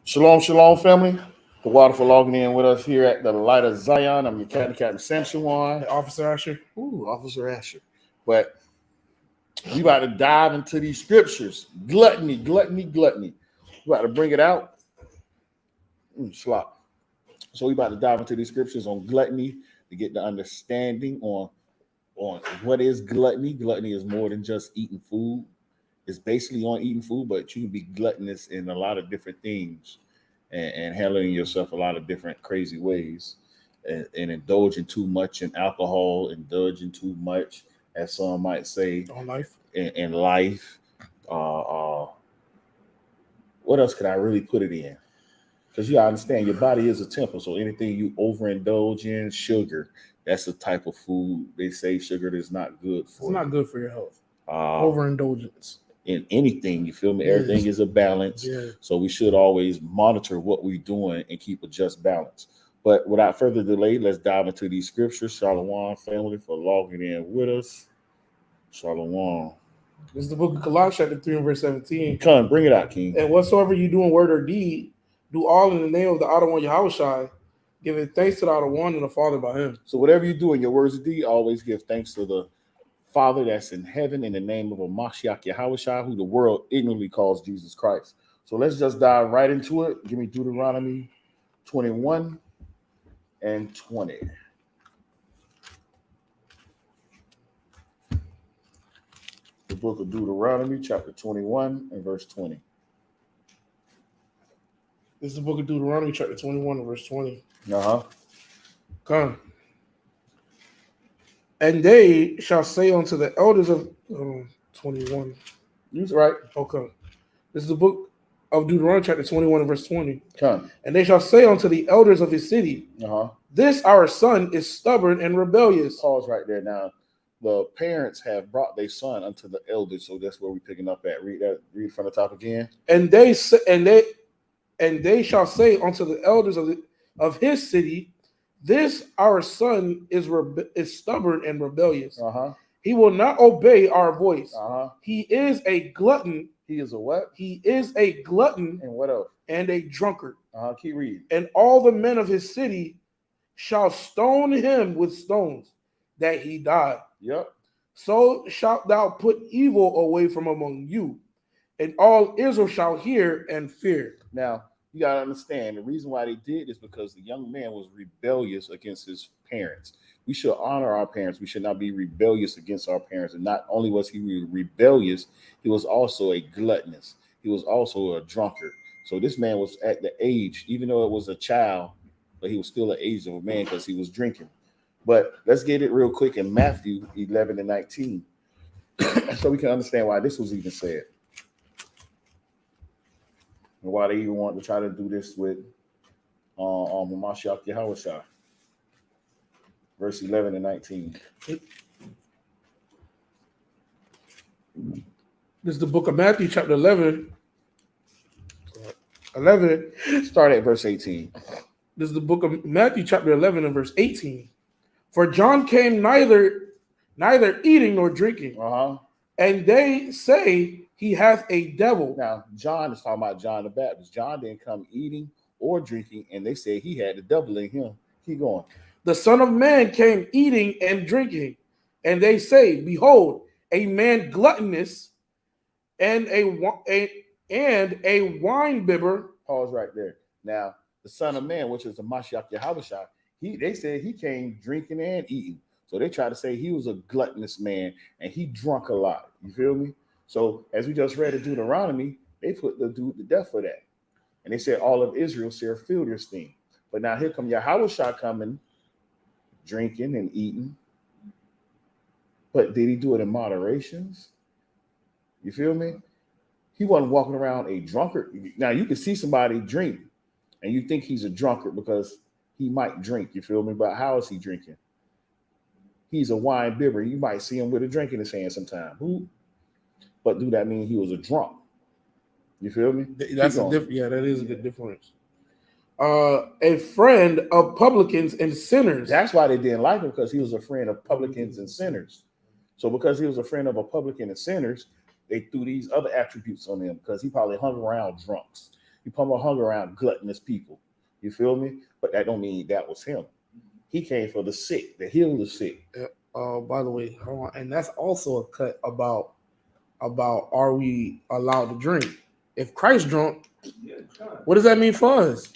Shalom, shalom, family. The water for logging in with us here at the Light of Zion. I'm your Captain Samshawan. Officer Asher. Ooh, Officer Asher. But we about to dive into these scriptures. Gluttony. We about to bring it out. Slop. So we about to dive into these scriptures on gluttony to get the understanding on what is gluttony. Gluttony is more than just eating food. It's basically on eating food, but you can be gluttonous in a lot of different things and handling yourself a lot of different crazy ways and indulging too much in alcohol, indulging too much, as some might say, On life. in life. What else could I really put it in? Because you understand your body is a temple, so anything you overindulge in, sugar, that's the type of food they say sugar is not good for. It's not good for your health. Overindulgence in anything, you feel me? Yes. Everything is a balance. Yeah. So we should always monitor what we're doing and keep a just balance. But without further delay, let's dive into these scriptures. Shalom, family, for logging in with us. Shalom. This is the book of Colossians, chapter 3 and verse 17. Come, bring it out, King. And whatsoever you do in word or deed, do all in the name of the Outer One Yahushua, giving thanks to the Outer One and the Father by him. So whatever you do in your words or deed, always give thanks to the Father that's in heaven in the name of a Mashiach Yahushua, who the world ignorantly calls Jesus Christ. So let's just dive right into it. Give me Deuteronomy 21 and 20. The book of Deuteronomy, chapter 21 and verse 20. This is the book of Deuteronomy, chapter 21 and verse 20. Uh-huh. Come. And they shall say unto the elders of 21. You're right. Okay. This is the book of Deuteronomy, chapter 21 and verse 20. Come. And they shall say unto the elders of his city, this our son is stubborn and rebellious. Pause right there. Now, the parents have brought their son unto the elders, so that's where we're picking up at. Read from the top again. And they shall say unto the elders of his city, this our son is stubborn and rebellious. He will not obey our voice. He is a glutton. He is a what? He is a glutton. And what else? And a drunkard. Keep reading. And all the men of his city shall stone him with stones, that he die. Yep. So shalt thou put evil away from among you, and all Israel shall hear and fear. Now, you got to understand, the reason why they did is because the young man was rebellious against his parents. We should honor our parents. We should not be rebellious against our parents. And not only was he rebellious, he was also a gluttonous. He was also a drunkard. So this man was at the age, even though it was a child, but he was still the age of a man because he was drinking. But let's get it real quick in Matthew 11 and 19 so we can understand why this was even said. And why they even want to try to do this with Mashiach Yahushua. Verse 11 and 19. This is the book of Matthew, chapter 11. Start at verse 18. This is the book of Matthew, chapter 11 and verse 18. For John came neither eating nor drinking. And they say he hath a devil. Now, John is talking about John the Baptist. John didn't come eating or drinking, and they say he had the devil in him. Keep going. The Son of Man came eating and drinking, and they say, behold, a man gluttonous and a wine bibber. Pause right there. Now, the Son of Man, which is the Mashiach Yahushua, they said he came drinking and eating. So they try to say he was a gluttonous man and he drunk a lot. You feel me? So as we just read in Deuteronomy, they put the dude to death for that. And they said all of Israel shall feel this thing. But now here come Yahushua coming, drinking and eating. But did he do it in moderations? You feel me? He wasn't walking around a drunkard. Now you can see somebody drink and you think he's a drunkard because he might drink. You feel me? But how is he drinking? He's a wine bibber. You might see him with a drink in his hand sometime. But do that mean he was a drunk? You feel me? That's a different. Yeah, that is a good difference. A friend of publicans and sinners. That's why they didn't like him, because he was a friend of publicans and sinners. So because he was a friend of a publican and sinners, they threw these other attributes on him because he probably hung around drunks. He probably hung around gluttonous people. You feel me? But that don't mean that was him. He came for the sick, to heal the sick. By the way, hold on. And that's also a cut about are we allowed to drink? If Christ drunk, what does that mean for us?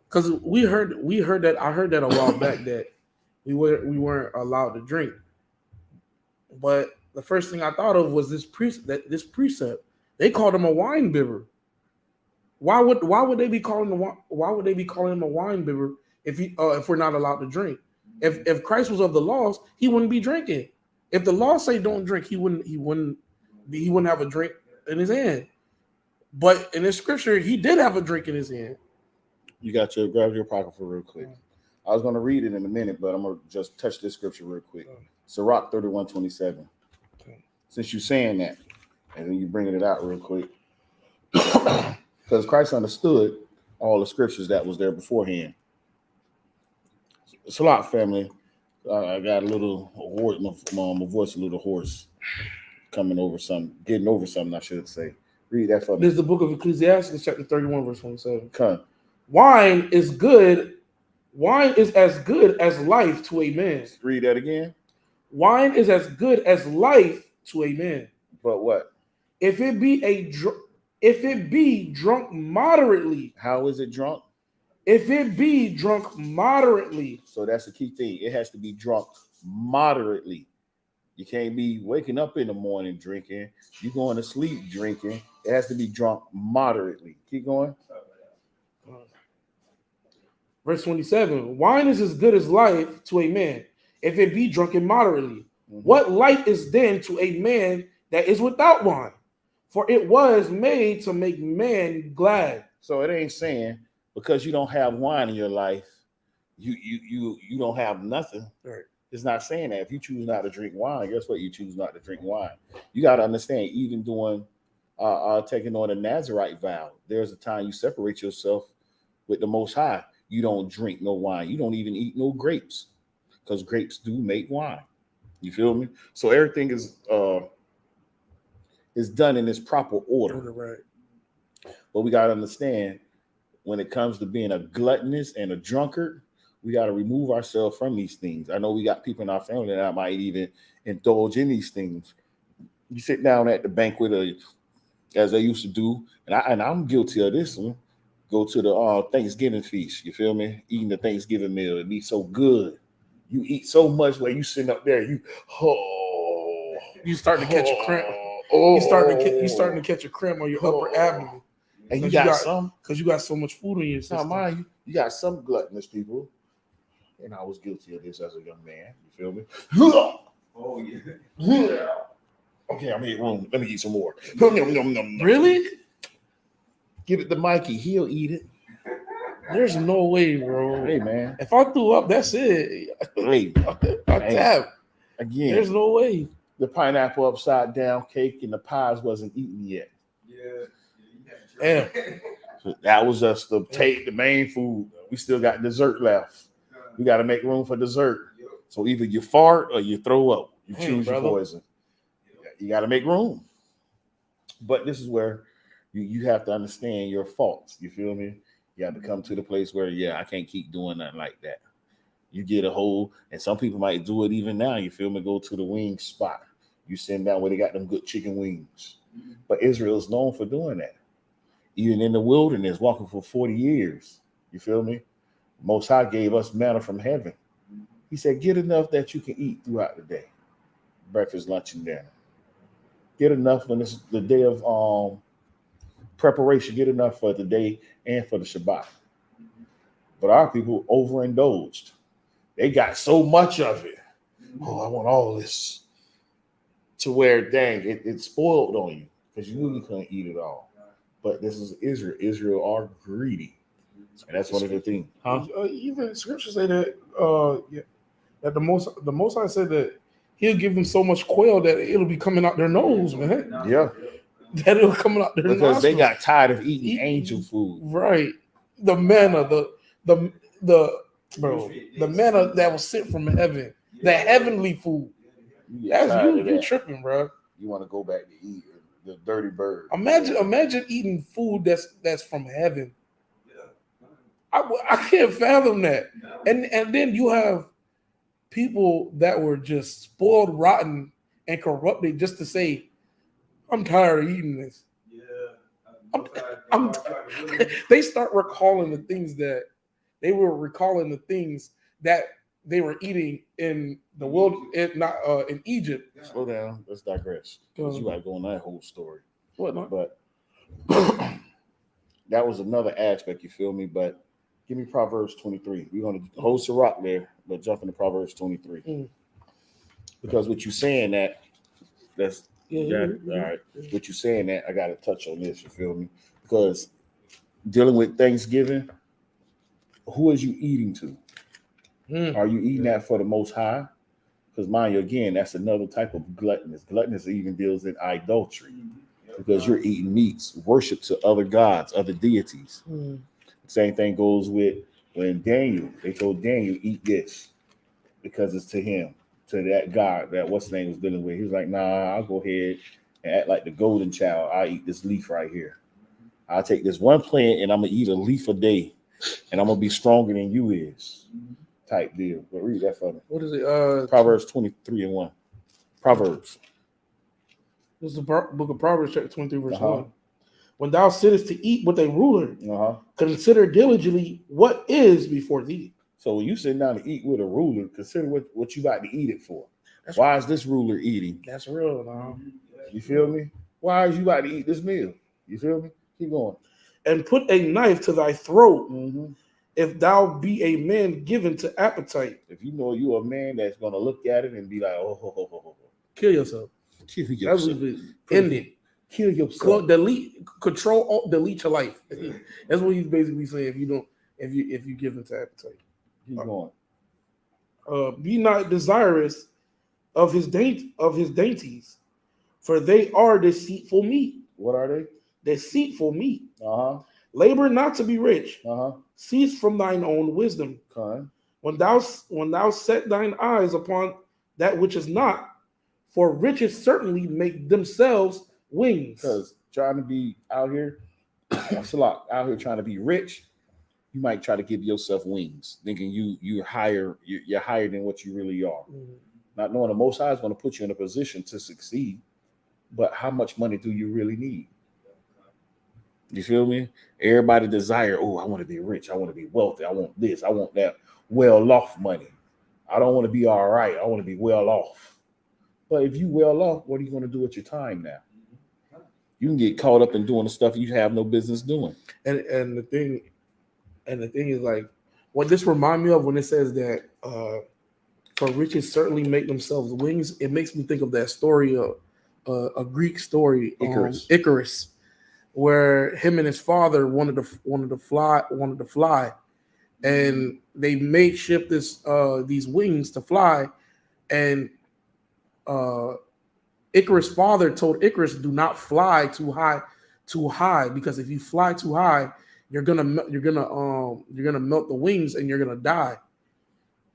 Because we heard that, I heard that a while back, that we weren't allowed to drink. But the first thing I thought of was this precept. They called him a wine bibber. Why would they be calling him a wine bibber if we're not allowed to drink? If Christ was of the laws, he wouldn't be drinking. If the laws say don't drink, he wouldn't have a drink in his hand. But in the scripture, he did have a drink in his hand. You got to grab your pocket for real quick. I was going to read it in a minute, but I'm going to just touch this scripture real quick. Sirach 31:27. Since you're saying that, and then you bringing it out real quick. Because Christ understood all the scriptures that was there beforehand. It's a lot, family. I got a little hoarse, my voice a little hoarse. Getting over something, I should say. Read that for me. This is the book of Ecclesiastes, chapter 31, verse 27. Come. Wine is good. Wine is as good as life to a man. Read that again. Wine is as good as life to a man. But what? If it be drunk moderately. How is it drunk? If it be drunk moderately. So that's the key thing. It has to be drunk moderately. You can't be waking up in the morning drinking. You going to sleep drinking. It has to be drunk moderately. Keep going. Verse 27. Wine is as good as life to a man, if it be drunken moderately. Mm-hmm. What life is then to a man that is without wine? For it was made to make man glad. So it ain't saying because you don't have wine in your life, you don't have nothing. Right. It's not saying that. If you choose not to drink wine, guess what? You choose not to drink wine. You got to understand, even doing taking on a Nazirite vow, there's a time you separate yourself with the Most High. You don't drink no wine. You don't even eat no grapes, because grapes do make wine. You feel me? So everything is done in its proper order. Right. But we got to understand, when it comes to being a gluttonous and a drunkard, we got to remove ourselves from these things. I know we got people in our family that might even indulge in these things. You sit down at the banquet, as they used to do, and I'm guilty of this one. Go to the Thanksgiving feast. You feel me? Eating the Thanksgiving meal. It be so good. You eat so much where you sitting up there. You start to catch a cramp. You starting to catch a cramp on your upper abdomen. And you got some because you got so much food in your system. Now, mind you got some gluttonous people. And I was guilty of this as a young man. You feel me? Oh, yeah. Okay, I'm in room. Let me eat some more. Really? Give it to Mikey. He'll eat it. There's no way, bro. Hey, man. If I threw up, that's it. Hey. I tap. Again. There's no way. The pineapple upside down cake and the pies wasn't eaten yet. Yeah. So that was just the main food. We still got dessert left. We got to make room for dessert. So either you fart or you throw up. You choose your poison. You got to make room. But this is where you have to understand your faults. You feel me? You have to come to the place where, I can't keep doing nothing like that. You get a hold, and some people might do it even now. You feel me? Go to the wing spot. You send down where they got them good chicken wings. But Israel is known for doing that. Even in the wilderness, walking for 40 years. You feel me? Most High gave us manna from heaven. He said, get enough that you can eat throughout the day. Breakfast, lunch, and dinner. Get enough when it's the day of preparation. Get enough for the day and for the Shabbat. But our people overindulged. They got so much of it. Oh, I want all this. To where, dang, it spoiled on you because you knew you couldn't eat it all. But this is Israel. Israel are greedy. And that's one of the things. Even scriptures say that that the most High said that he'll give them so much quail that it'll be coming out their nose, man. Yeah. That it'll come out their nose. Because they got tired of eating angel food. Right. The manna, the manna that was sent from heaven, the heavenly food. That's you tripping, bro. You want to go back to eat the dirty bird. Imagine eating food that's from heaven. I can't fathom that. And then you have people that were just spoiled, rotten, and corrupted just to say, I'm tired of eating this. They start recalling the things that they were eating in the world, in Egypt. Slow down. Let's digress. Because you got to go on that whole story. What? But that was another aspect, you feel me? But give me Proverbs 23. We're going to hold Sirach there, but jump into Proverbs 23. Because what you're saying that's all right. What you're saying that I got to touch on this, you feel me? Because dealing with Thanksgiving, who is you eating to? Are you eating that for the Most High? Because mind you, again, that's another type of gluttonous. Gluttonous even deals in idolatry, because you're eating meats, worship to other gods, other deities. Same thing goes with when they told Daniel, eat this because it's to him, to that God that what's his name was dealing with. He was like, nah, I'll go ahead and act like the golden child. I'll eat this leaf right here. I'll take this one plant and I'm going to eat a leaf a day and I'm going to be stronger than you is. Type deal. But read that for me. What is it? Proverbs 23:1. Proverbs. This is the book of Proverbs, chapter 23, verse 1. When thou sittest to eat with a ruler, consider diligently what is before thee. So when you sit down to eat with a ruler, consider what you about to eat it for. Why is this ruler eating? That's real, now. You feel me? Why is you about to eat this meal? You feel me? Keep going. And put a knife to thy throat, if thou be a man given to appetite. If you know you a man that's gonna look at it and be like, oh. Kill yourself. Kill yourself. End it. Kill yourself. Delete your life. That's what he's basically saying. If you give into appetite. Keep going. Be not desirous of his dainties, for they are deceitful meat. What are they? Deceitful meat. Labor not to be rich. Cease from thine own wisdom. When thou set thine eyes upon that which is not, for riches certainly make themselves wings. Because trying to be out here, out here trying to be rich, you might try to give yourself wings, thinking you're higher than what you really are. Not knowing the Most High is going to put you in a position to succeed, but how much money do you really need? You feel me? Everybody desire, I want to be rich. I want to be wealthy. I want this. I want that well-off money. I don't want to be all right. I want to be well off. But if you well off, what are you going to do with your time now? You can get caught up in doing the stuff you have no business doing. And the thing is, like, what this reminds me of when it says that for riches certainly make themselves wings, it makes me think of that story of a Greek story, Icarus, where him and his father wanted to fly, and they makeshift these wings to fly, and Icarus' father told Icarus, "Do not fly too high, because if you fly too high, you're gonna melt the wings and you're gonna die."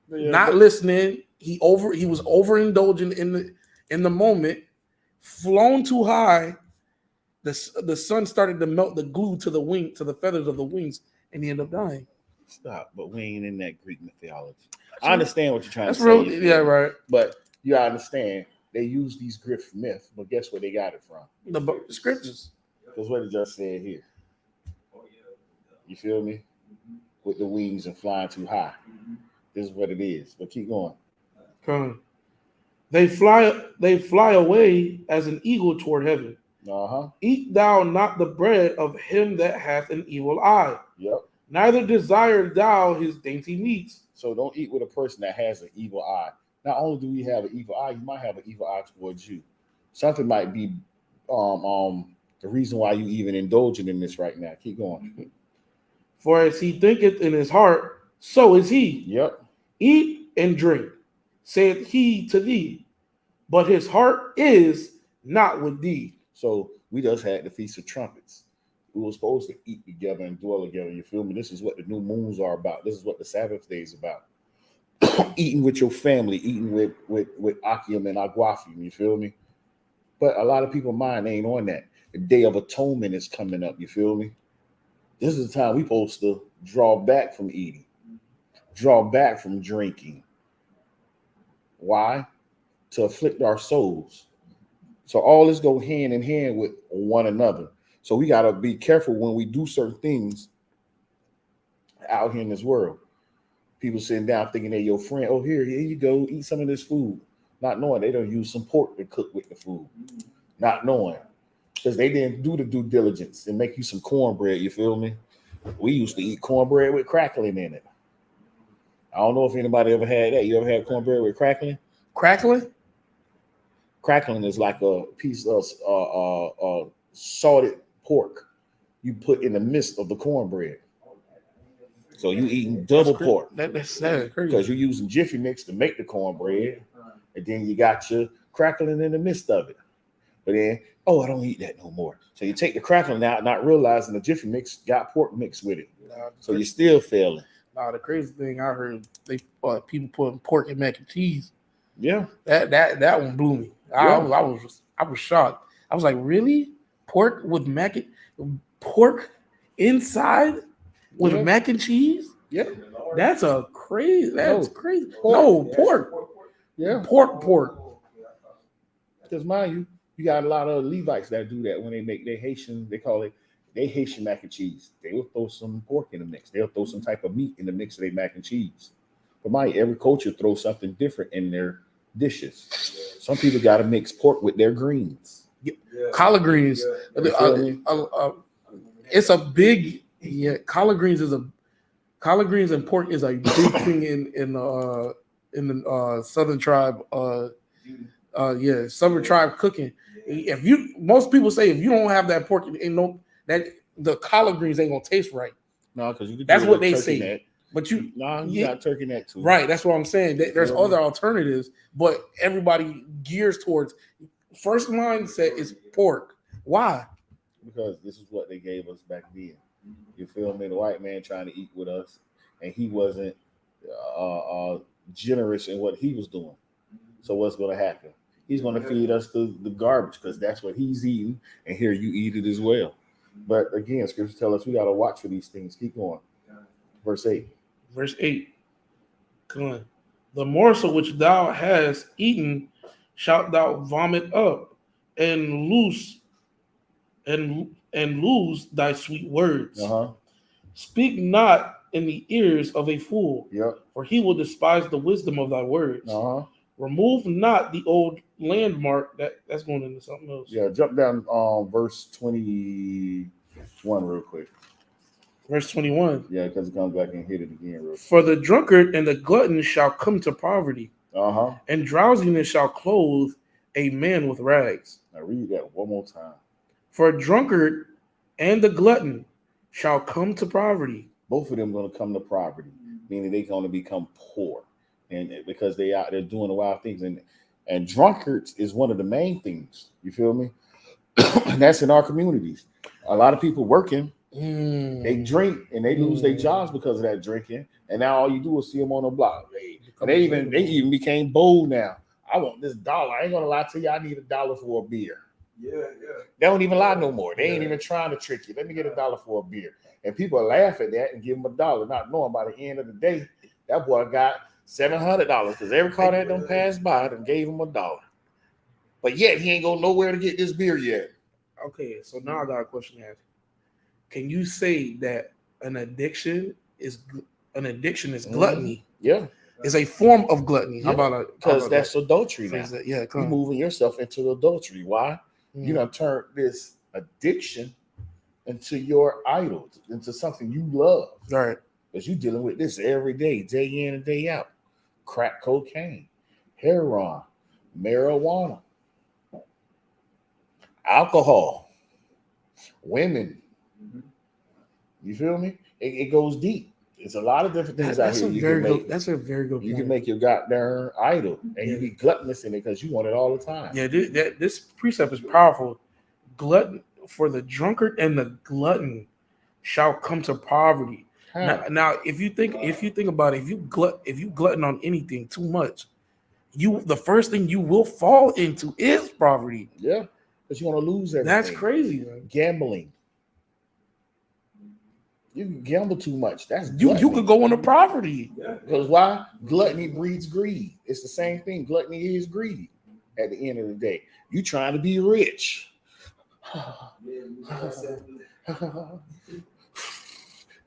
Not listening, he was overindulging in the moment, flown too high. The sun started to melt the glue to the feathers of the wings, and he ended up dying. Stop, but we ain't in that Greek mythology. I understand what you're trying to say. Real, yeah, right. But you understand they use these Greek myths, but guess where they got it from? The scriptures. Because what it just said here. You feel me? With the wings and flying too high. This is what it is. But keep going. They fly away as an eagle toward heaven. Eat thou not the bread of him that hath an evil eye. Neither desire thou his dainty meats. So don't eat with a person that has an evil eye. Not only do we have an evil eye, you might have an evil eye towards you. Something might be the reason why you even indulging in this right now. Keep going. For as he thinketh in his heart, so is he. Eat and drink, saith he to thee, but his heart is not with thee. So we just had the Feast of Trumpets. We were supposed to eat together and dwell together. You feel me? This is what the new moons are about. This is what the Sabbath day is about. Eating with your family, eating with Akim and Aguafim. You feel me? But a lot of people's mind ain't on that. The Day of Atonement is coming up. You feel me? This is the time we supposed to draw back from eating, draw back from drinking. Why? To afflict our souls. So all this go hand in hand with one another. So we got to be careful when we do certain things out here in this world. People sitting down thinking they're your friend. Oh, here you go, eat some of this food. Not knowing they don't use some pork to cook with the food. Not knowing. Because they didn't do the due diligence and make you some cornbread, you feel me? We used to eat cornbread with crackling in it. I don't know if anybody ever had that. You ever had cornbread with crackling? Crackling? Crackling is like a piece of salted pork you put in the midst of the cornbread. So you eating double pork. That's crazy. Because you're using Jiffy Mix to make the cornbread. And then you got your crackling in the midst of it. But then, I don't eat that no more. So you take the crackling out, not realizing the Jiffy Mix got pork mixed with it. So you're still failing. The crazy thing I heard, they people putting pork in mac and cheese. Yeah. That one blew me. I was shocked. I was like, really? Pork with pork inside with mac and cheese? Yeah. That's crazy. Crazy. Pork. Yeah. Pork. Because mind you got a lot of Levites that do that when they make their Haitian, they call it they Haitian mac and cheese. They will throw some pork in the mix. They'll throw some type of meat in the mix of their mac and cheese. But every culture throws something different in their dishes. Some people got to mix pork with their greens. Collard greens. It's a big collard greens and pork is a big thing in the Southern tribe. Southern tribe cooking. Most people say if you don't have that pork, that the collard greens ain't gonna taste right. No, because that's what they say. Neck. But you got turkey neck too. Right, that's what I'm saying. There's other alternatives, but everybody gears towards first mindset is pork. Why? Because this is what they gave us back then. You feel me? The white man trying to eat with us, and he wasn't generous in what he was doing. So what's going to happen? He's going to feed us the garbage because that's what he's eating, and here you eat it as well. But again, scripture tell us we got to watch for these things. Keep going. Verse 8. Verse 8. Come on. The morsel which thou hast eaten shalt thou vomit up, and lose thy sweet words. Speak not in the ears of a fool, for he will despise the wisdom of thy words. Remove not the old landmark. That's going into something else. Yeah, jump down verse 21 real quick. Verse 21. Yeah, because it comes back and hit it again real quick. For the drunkard and the glutton shall come to poverty, and drowsiness shall clothe a man with rags. Now read that one more time. For a drunkard and the glutton shall come to poverty. Both of them going to come to poverty, meaning they're going to become poor. And because they're doing the wild things, and drunkards is one of the main things. You feel me? And that's in our communities. A lot of people working, they drink and they lose their jobs because of that drinking. And now all you do is see them on the block. They even became bold now. I want this $1. I ain't gonna lie to you. I need $1 for a beer. Yeah. They don't even lie no more. They ain't even trying to trick you. Let me get $1 for a beer. And people laugh at that and give him $1, not knowing by the end of the day that boy got $700 because every car that don't pass by them gave him $1. But yet he ain't go nowhere to get this beer yet. Okay, so now I got a question to ask. Can you say that an addiction is gluttony? Yeah, it's a form of gluttony. How about that? Because that's adultery now. Yeah, you're moving yourself into adultery. Why? You done turned this addiction into your idol, into something you love. All right. Because you're dealing with this every day, day in and day out. Crack cocaine, heroin, marijuana, alcohol, women. You feel me? It goes deep. It's a lot of different things out here. That's a very good point. You can make your goddamn idol, and you be gluttonous in it because you want it all the time. Yeah, this precept is powerful. Glutton for the drunkard and the glutton shall come to poverty. Now, if you think about it, if you glutton on anything too much, the first thing you will fall into is poverty. Yeah, because you want to lose everything. That's crazy, man. Gambling. You can gamble too much. That's you could go into poverty. Because why? Gluttony breeds greed. It's the same thing. Gluttony is greed. At the end of the day, you trying to be rich.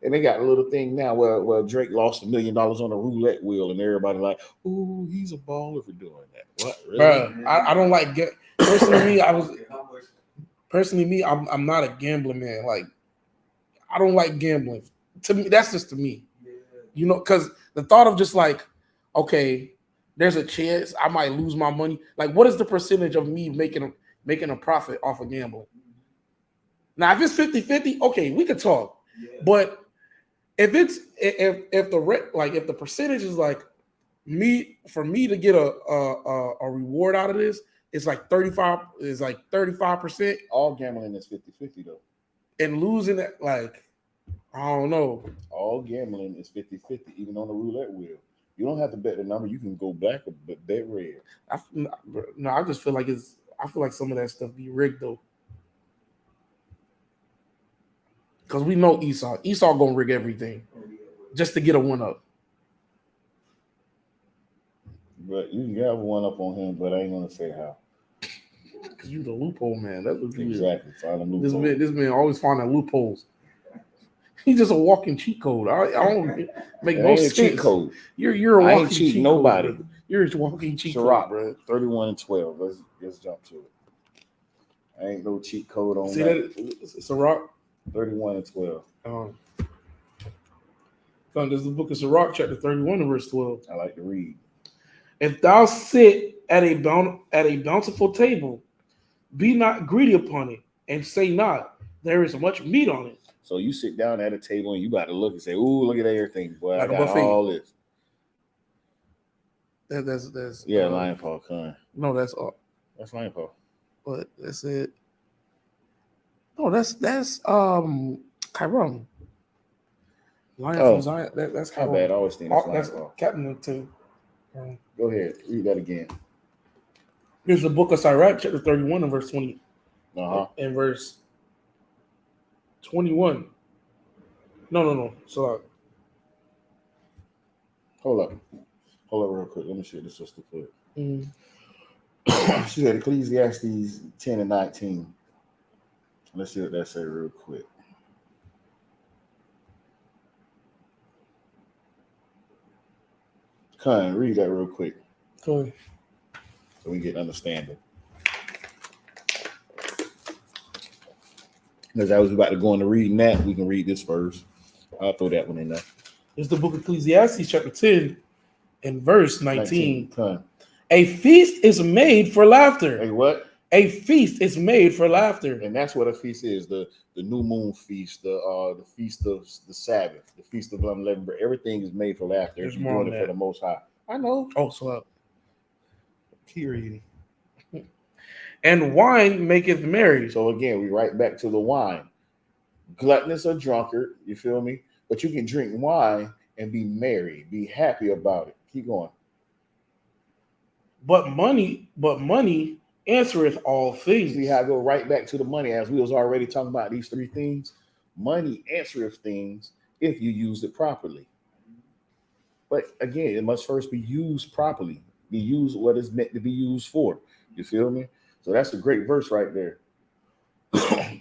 And they got a little thing now where Drake lost $1 million on a roulette wheel, and everybody like, "Ooh, he's a baller for doing that." What? Really? Bruh, I don't like personally me. I'm not a gambling man. Like, I don't like gambling. To me, that's just to me. You know, because the thought of just like, okay, there's a chance I might lose my money. Like, what is the percentage of me making a profit off of gambling? Now, if it's 50-50, okay, we could talk. Yeah. But if the percentage is like for me to get a reward out of this, it's like 35%. All gambling is 50-50 though. And losing it, like, I don't know. All gambling is 50-50, even on the roulette wheel. You don't have to bet the number. You can go black or bet red. I just feel like I feel like some of that stuff be rigged though. Because we know Esau. Esau gonna rig everything just to get a one up. But you can have one up on him, but I ain't gonna say how. Because you the loophole man. That's what you exactly. Find a loophole. This man always finding loopholes. He's just a walking cheat code. I don't make no sense. Cheat code. You're a walking cheat code. Nobody. Bro. You're a walking cheat code, bro. 31-12. Let's jump to it. I ain't no cheat code on that. It's Sirach. 31-12. There's the book of Sirach, chapter 31 and verse 12. I like to read. If thou sit at a bountiful table, be not greedy upon it, and say not, there is much meat on it. So you sit down at a table and you about to look and say, "Ooh, look at everything, boy! Like I got all this." That's Lion Paw Khan. No, that's Lion Paw. But that's it. No, that's Chiron. Lion from Zion. That's Chiron. My bad. I always think that's Lion Paw. Captain of two. Go ahead. Read that again. Here's the book of Sirach, chapter 31 and verse 20. And verse 21. No. So hold up real quick. Let me see what the sister put. She said Ecclesiastes 10 and 19. Let's see what that say real quick. Con, read that real quick. Go so we get understanding. As I was about to go into reading that, we can read this first. I'll throw that one in there. It's the book of Ecclesiastes, chapter 10, and verse 19. Con. A feast is made for laughter. A what? A feast is made for laughter. And that's what a feast is. The new moon feast, the feast of the Sabbath, the feast of unleavened bread. Everything is made for laughter. There's You're doing it for the Most High. I know. Oh, so keep reading. And wine maketh merry. So again, we right back to the wine. Gluttonous or drunkard, you feel me? But you can drink wine and be merry, be happy about it. Keep going. But money answereth all things. See how I go right back to the money, as we was already talking about these three things. Money answereth things if you use it properly. But again, it must first be used properly. Be used what it's meant to be used for. You feel me? So that's a great verse right there.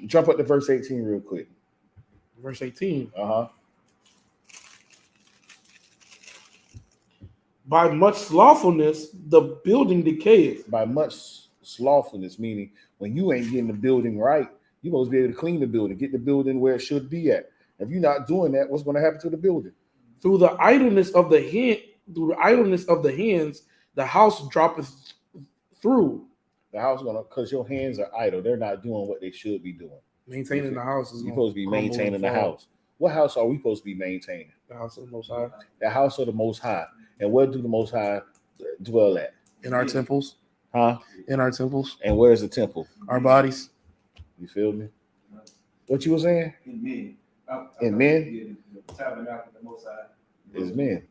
Jump up to verse 18 real quick. Verse 18. By much slothfulness, the building decayeth. By much slothfulness, meaning when you ain't getting the building right, you're supposed to be able to clean the building, get the building where it should be at. If you're not doing that, what's going to happen to the building? Through the idleness of the hands, the house droppeth through. The house because your hands are idle. They're not doing what they should be doing. Maintaining the house is you're supposed to be maintaining the house. What house are we supposed to be maintaining? The house of the Most High. The house of the Most High. And where do the Most High dwell at? In our temples. In our temples. And where's the temple? Our bodies. You feel me? What you were saying? In men. In men? The tabernacle of the Most High. Is men.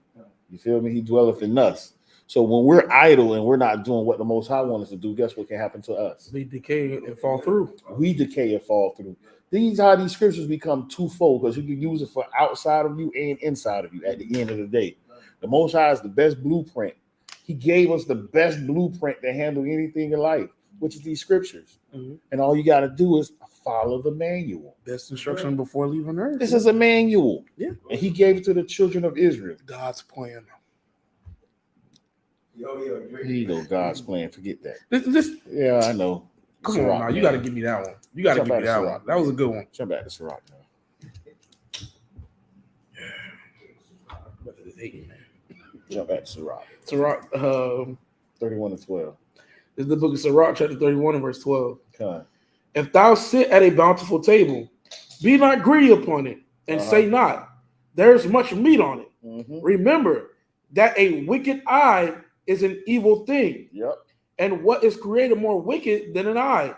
You feel me? He dwelleth in us. So when we're idle and we're not doing what the Most High wants us to do, guess what can happen to us? We decay and fall through. We decay and fall through. These are these scriptures become twofold because you can use it for outside of you and inside of you at the end of the day. The Most High is the best blueprint. He gave us the best blueprint to handle anything in life, which is these scriptures. Mm-hmm. And all you got to do is follow the manual. Best instruction before leaving earth. This is a manual. Yeah. And he gave it to the children of Israel. God's plan. Here you go, God's plan. Forget that. This yeah, I know. Come on now. You got to give me that one. You got to give me that one. That was a good one. Jump back to Sirach. Jump back to Sirach. Sirach 31 and 12. This is the book of Sirach, chapter 31 and verse 12. Okay. If thou sit at a bountiful table, be not greedy upon it, and say not, there's much meat on it. Mm-hmm. Remember that a wicked eye is an evil thing. Yep. And what is created more wicked than an eye?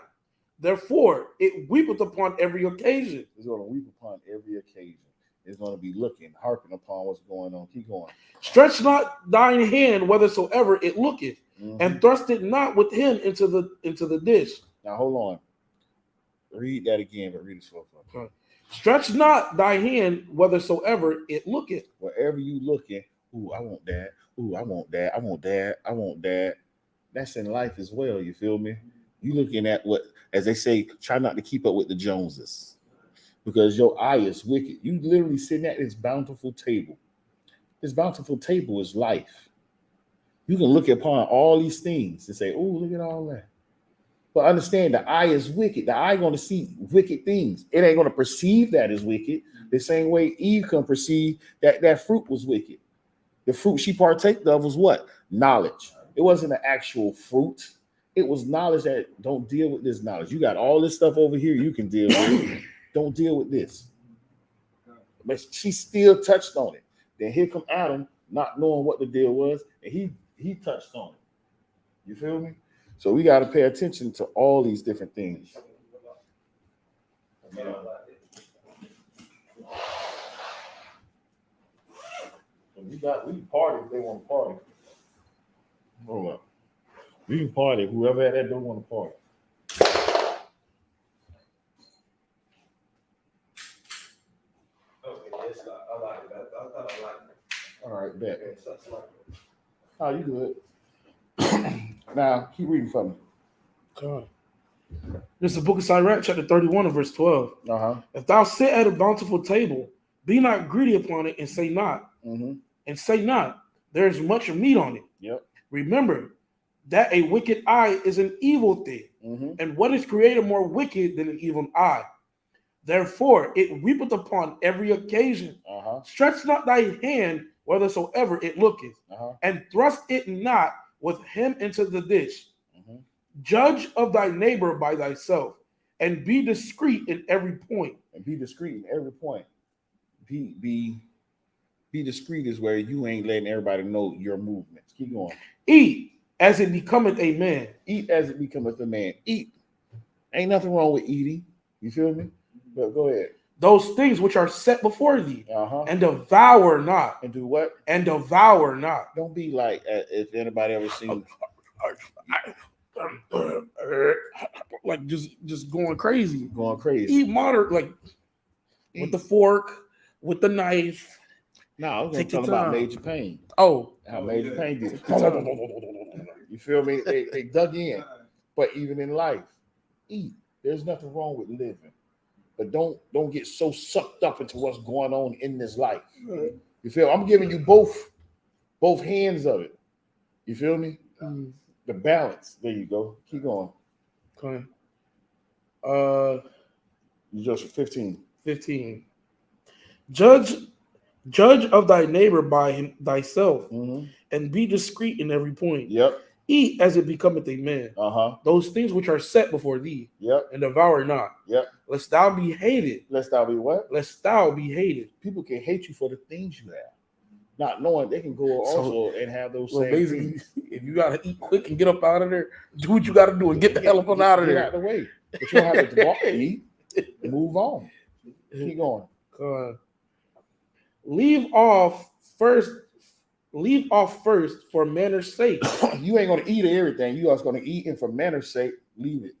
Therefore, it weepeth upon every occasion. It's going to weep upon every occasion. It's going to be looking, harping upon what's going on. Keep going. Stretch not thine hand whithersoever it looketh, and thrust it not with him into the dish. Now hold on. Read that again, but read it slow. Stretch not thy hand whithersoever it looketh. Wherever you looking, ooh, I want that. Ooh, I want that. I want that. I want that. That's in life as well. You feel me? You looking at what, as they say, try not to keep up with the Joneses, because your eye is wicked. You literally sitting at this bountiful table. This bountiful table is life. You can look upon all these things and say, oh, look at all that. But understand, the eye is wicked. The eye going to see wicked things. It ain't going to perceive that as wicked. The same way Eve can perceive that fruit was wicked. The fruit she partaked of was what? Knowledge. It wasn't an actual fruit. It was knowledge that don't deal with this knowledge. You got all this stuff over here you can deal with. Don't deal with this. But she still touched on it. Then here come Adam, not knowing what the deal was, and he touched on it. You feel me? So we got to pay attention to all these different things. We can party if they want to party. Hold up. We can party. Whoever at that don't want to party. Okay, yes, I like it. I thought I liked it. All right, bet. Okay, so it's like it. Oh, you good. Now, keep reading for me. God. This is the book of Sirach, chapter 31 and verse 12. If thou sit at a bountiful table, be not greedy upon it, and say not. And say not, there's much meat on it. Yep. Remember that a wicked eye is an evil thing, and what is created more wicked than an evil eye? Therefore, it weepeth upon every occasion. Stretch not thy hand whithersoever it looketh, and thrust it not with him into the dish. Judge of thy neighbor by thyself, and be discreet in every point. And be discreet in every point. Be discreet is where you ain't letting everybody know your movements. Keep going. Eat as it becometh a man. Eat as it becometh a man. Eat. Ain't nothing wrong with eating. You feel me? But go ahead. Those things which are set before thee, and devour not. And do what? And devour not. Don't be like, if anybody ever seen like just going crazy. Going crazy. Eat moderate, like with the fork, with the knife. No, I was going to tell about Major Payne. Oh. How Major Payne did it. You feel me? They dug in. But even in life, eat. There's nothing wrong with living. But don't get so sucked up into what's going on in this life. You feel? I'm giving you both hands of it. You feel me? The balance. There you go. Keep going. Okay. You just 15. 15. Judge of thy neighbor by thyself, and be discreet in every point. Yep. Eat as it becometh a man. Those things which are set before thee. Yep. And devour not. Yep. Lest thou be hated. Lest thou be what? Lest thou be hated. People can hate you for the things you have, not knowing they can go also and have those same basically, things. If you gotta eat quick and get up out of there, do what you gotta do and get the hell up out of there. Get out of the way. But you don't have to walk and eat. Move on. Keep going. Leave off first leave off first for manners' sake. You ain't gonna eat everything. You are gonna eat, and for manners' sake, leave it.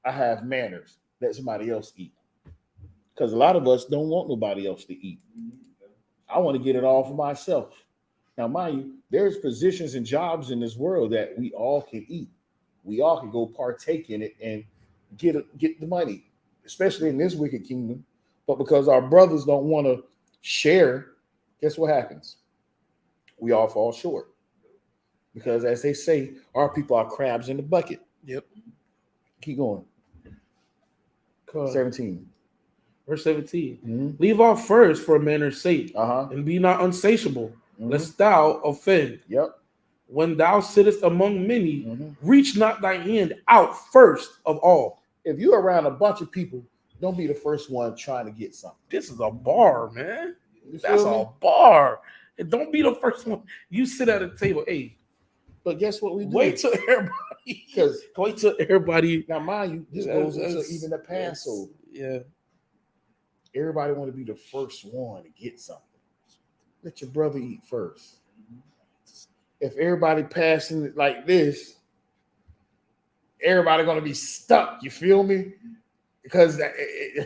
I have manners. Let somebody else eat. Because a lot of us don't want nobody else to eat. I want to get it all for myself. Now, mind you, there's positions and jobs in this world that we all can eat. We all can go partake in it and get the money, especially in this wicked kingdom. But because our brothers don't want to share, guess what happens? We all fall short. Because as they say, our people are crabs in the bucket. Yep. Keep going. 17. Verse 17. Mm-hmm. Leave off first for manners' sake, and be not unsatiable, lest thou offend. Yep. When thou sittest among many, reach not thy hand out first of all. If you're around a bunch of people, don't be the first one trying to get something. This is a bar, man. That's a bar. And don't be the first one. You sit at a table. Hey, but guess what we do? Wait till everybody. Now, mind you, this goes into even the Passover. Yeah. Everybody want to be the first one to get something. Let your brother eat first. If everybody passing it like this, everybody going to be stuck. You feel me? Because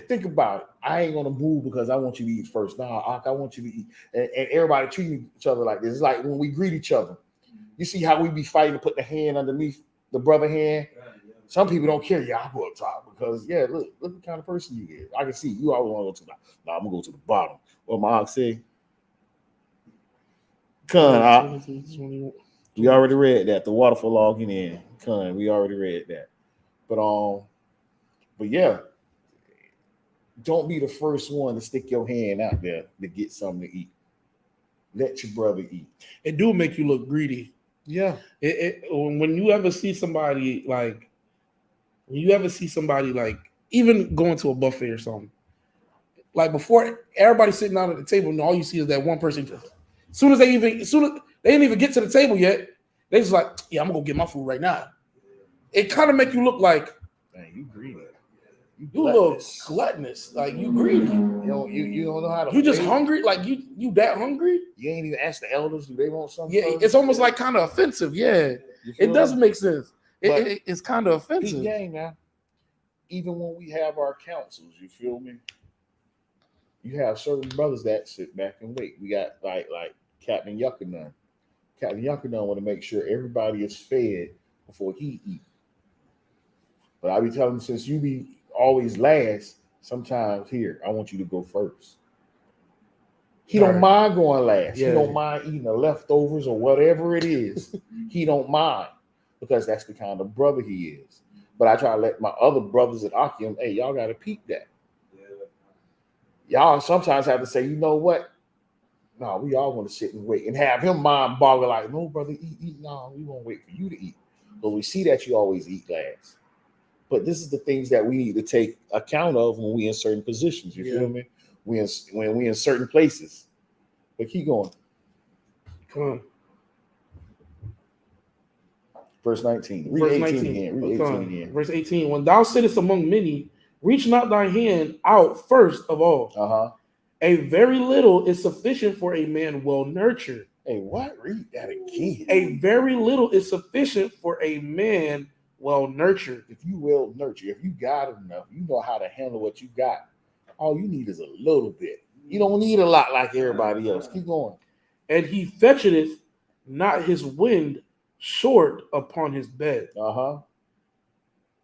think about it. I ain't going to move because I want you to eat first. Nah, I want you to eat. And everybody treating each other like this. It's like when we greet each other. You see how we be fighting to put the hand underneath the brother hand? Some people don't care. Yeah, I go up top because, look the kind of person you is. I can see you always want to go to the, I'm going to go to the bottom. What my aunt say? We already read that. The waterfall logging in. We already read that. But yeah, don't be the first one to stick your hand out there to get something to eat. Let your brother eat. It do make you look greedy. Yeah. When you ever see somebody like, even going to a buffet or something, like before everybody sitting down at the table and all you see is that one person just, as soon as they didn't even get to the table yet, they just like, yeah, I'm gonna go get my food right now. It kind of make you look like, man, you greedy. You look gluttonous, like you greedy. You don't know how to. You just hungry, like you that hungry. You ain't even ask the elders, do they want something? Yeah, it's almost like kind of offensive. Yeah, it does make sense. It's kind of offensive. Game now. Even when we have our councils, you feel me? You have certain brothers that sit back and wait. We got like Captain Yuckanon. Captain Yuckanon want to make sure everybody is fed before he eat. But I be telling him, since you be always last, sometimes here, I want you to go first. He don't mind going last. Yeah. He don't mind eating the leftovers or whatever it is. He don't mind because that's the kind of brother he is. But I try to let my other brothers at Akim, hey, y'all got to peep that. Y'all sometimes have to say, you know what? No, we all want to sit and wait and have him mind boggle like, no, brother, eat. No, we won't wait for you to eat. But we see that you always eat last. But this is the things that we need to take account of when we in certain positions. You feel me? When we in certain places. But keep going. Come on. Verse 19. Read 18 again. Read 18 again. Verse 18. When thou sittest among many, reach not thy hand out first of all. A very little is sufficient for a man well nurtured. Hey, what? Read that again. A very little is sufficient for a man well nurtured. If you well nurtured, if you got enough, you know how to handle what you got. All you need is a little bit. You don't need a lot like everybody else. Keep going. And he fetcheth not his wind short upon his bed.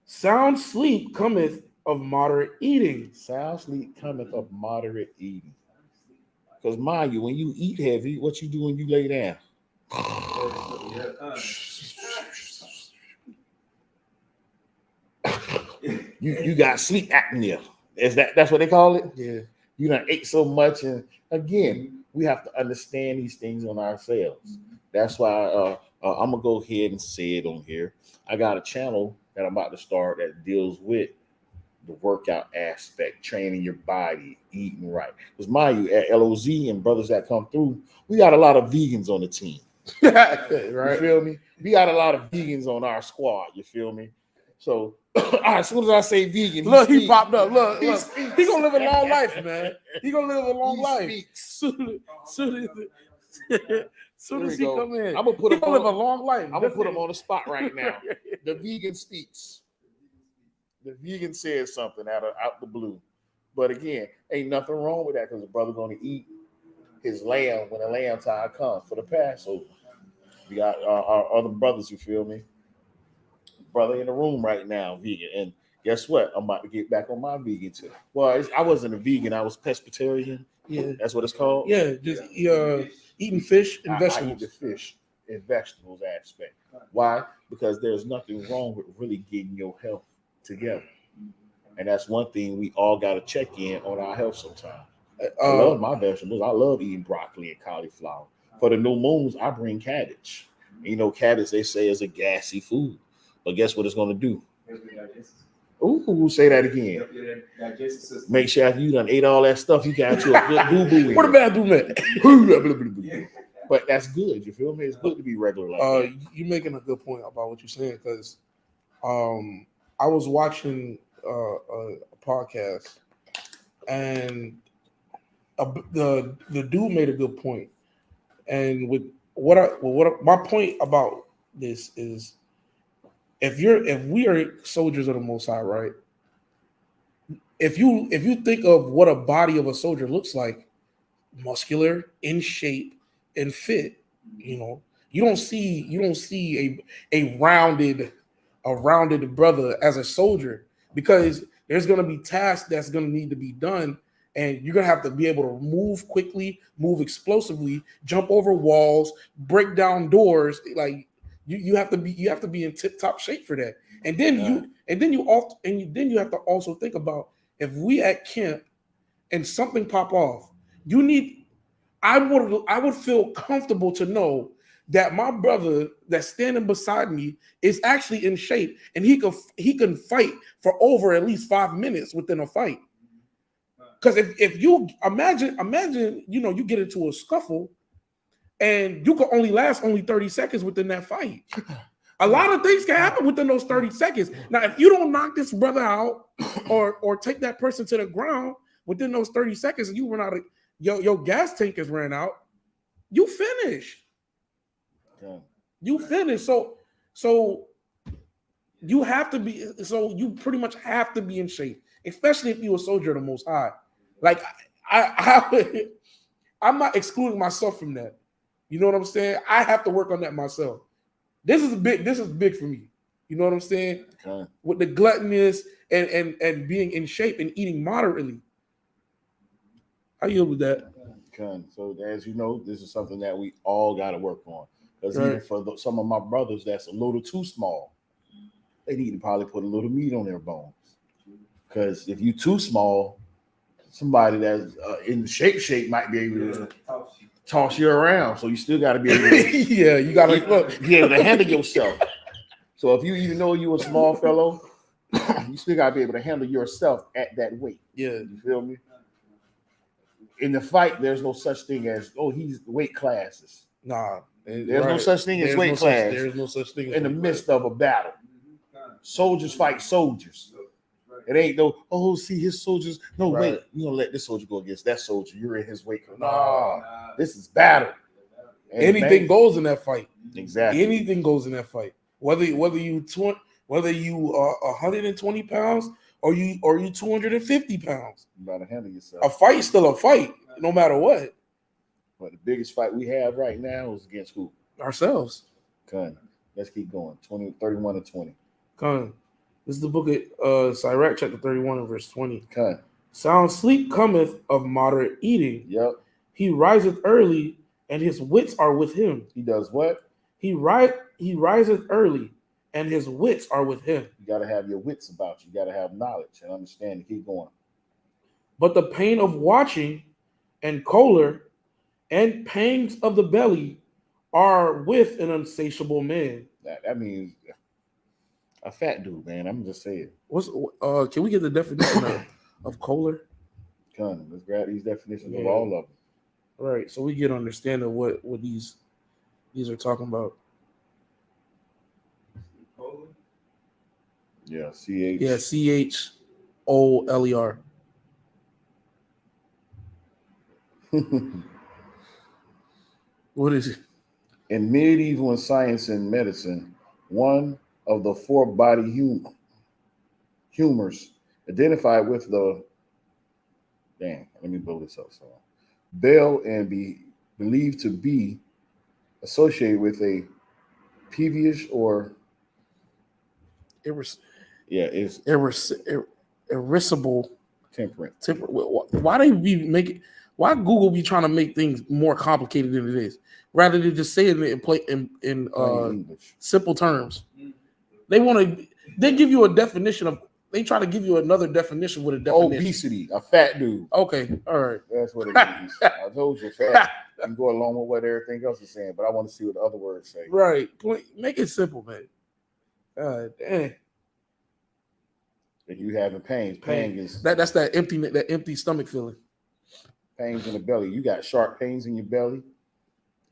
Sound sleep cometh of moderate eating. Sound sleep cometh of moderate eating. Because mind you, when you eat heavy, what you do when you lay down? You got sleep apnea. That's what they call it? Yeah. You done ate so much. And again, we have to understand these things on ourselves. That's why I'm going to go ahead and say it on here. I got a channel that I'm about to start that deals with the workout aspect, training your body, eating right. Because mind you, at LOZ and brothers that come through, we got a lot of vegans on the team. Right. You feel me? We got a lot of vegans on our squad. You feel me? So as soon as I say vegan, look, he popped up. Look, he gonna live a long life, man. He gonna live a long life. Soon Here as we he go. come in, I'm gonna put he him gonna live a on. long life. I'm gonna put him on the spot right now. The vegan speaks. The vegan said something out the blue, but again, ain't nothing wrong with that because the brother gonna eat his lamb when the lamb time comes for the Passover. We got our other brothers. You feel me? Brother in the room right now, vegan, and guess what? I'm about to get back on my vegan too. Well, I wasn't a vegan; I was pescatarian. Yeah, that's what it's called. Yeah, just eating fish and vegetables. I eat the fish and vegetables aspect. Why? Because there's nothing wrong with really getting your health together, and that's one thing we all got to check in on our health sometimes. I love my vegetables. I love eating broccoli and cauliflower. For the new moons, I bring cabbage. You know, cabbage they say is a gassy food, but guess what it's going to do? Ooh, say that again. Make sure after you done ate all that stuff, you got you a good boo-boo. Where the bathroom at? But that's good. You feel me? It's good to be regular like that. You're making a good point about what you're saying because I was watching a podcast and the dude made a good point. And with my point about this is if we are soldiers of the Most High, right? If you think of what a body of a soldier looks like, muscular, in shape, and fit, you don't see a rounded brother as a soldier because there's gonna be tasks that's gonna need to be done, and you're gonna have to be able to move quickly, move explosively, jump over walls, break down doors. Like you have to be in tip top shape for that. And then you have to also think about if we at camp and something pop off, I would feel comfortable to know that my brother that's standing beside me is actually in shape and he can fight for over at least 5 minutes within a fight. Because if you imagine, you get into a scuffle and you can only last 30 seconds within that fight. A lot of things can happen within those 30 seconds. Now, if you don't knock this brother out or take that person to the ground within those 30 seconds and you run out of your gas tank is ran out, you finish. Yeah. You finish. So you have to be. So you pretty much have to be in shape, especially if you're a soldier of the Most High. Like I'm not excluding myself from that. You know what I'm saying? I have to work on that myself. This is big for me. You know what I'm saying? Okay. With the gluttonous and being in shape and eating moderately. I yield with that. Okay. So as you know, this is something that we all got to work on. Because Right. even for some of my brothers that's a little too small, they need to probably put a little meat on their bones. Because if you too small, somebody that's in shape might be able to toss you around. So you still got to be able to Yeah, you got to be able to handle yourself. So if you even know you're a small fellow, you still got to be able to handle yourself at that weight. Yeah. You feel me? In the fight, there's no such thing as, he's weight classes. Nah. There's no such thing as weight class. There's no such thing in the midst of a battle. Soldiers fight soldiers. It ain't see his soldiers. No, Right. wait, you don't let this soldier go against that soldier. You're in his weight. Nah, this is battle. And anything goes in that fight. Exactly. Anything goes in that fight. Whether you 120 pounds or you 250 pounds. You gotta handle yourself. A fight is still a fight, no matter what. But the biggest fight we have right now is against who? Ourselves. Come, let's keep going. 31 and 20. Come. This is the book of Sirach, chapter 31 and verse 20. Come. Sound sleep cometh of moderate eating. Yep. He riseth early, and his wits are with him. He does what? He riseth early, and his wits are with him. You got to have your wits about you. You got to have knowledge and understanding. Keep going. But the pain of watching and choler and pangs of the belly are with an insatiable man. That means a fat dude, man. I'm just saying. Can we get the definition of choler? Come, let's grab these definitions of all of them. All right, so we get an understanding of what these are talking about. Yeah, CH. Yeah, CHOLER. What is it? In medieval science and medicine, one of the four body humors identified with the let me blow this up. So, bell and be believed to be associated with a peevish or irascible temperament. Why they be making? Why Google be trying to make things more complicated than it is, rather than just saying it in simple terms? They want to. They give you a definition of. They try to give you another definition with a definition. Obesity, a fat dude. Okay, all right. That's what it means. I told you, fat. You can go along with what everything else is saying, but I want to see what the other words say. Right. Make it simple, man. Dang. If you having pains, pain is that's that empty stomach feeling. Pains in the belly. You got sharp pains in your belly,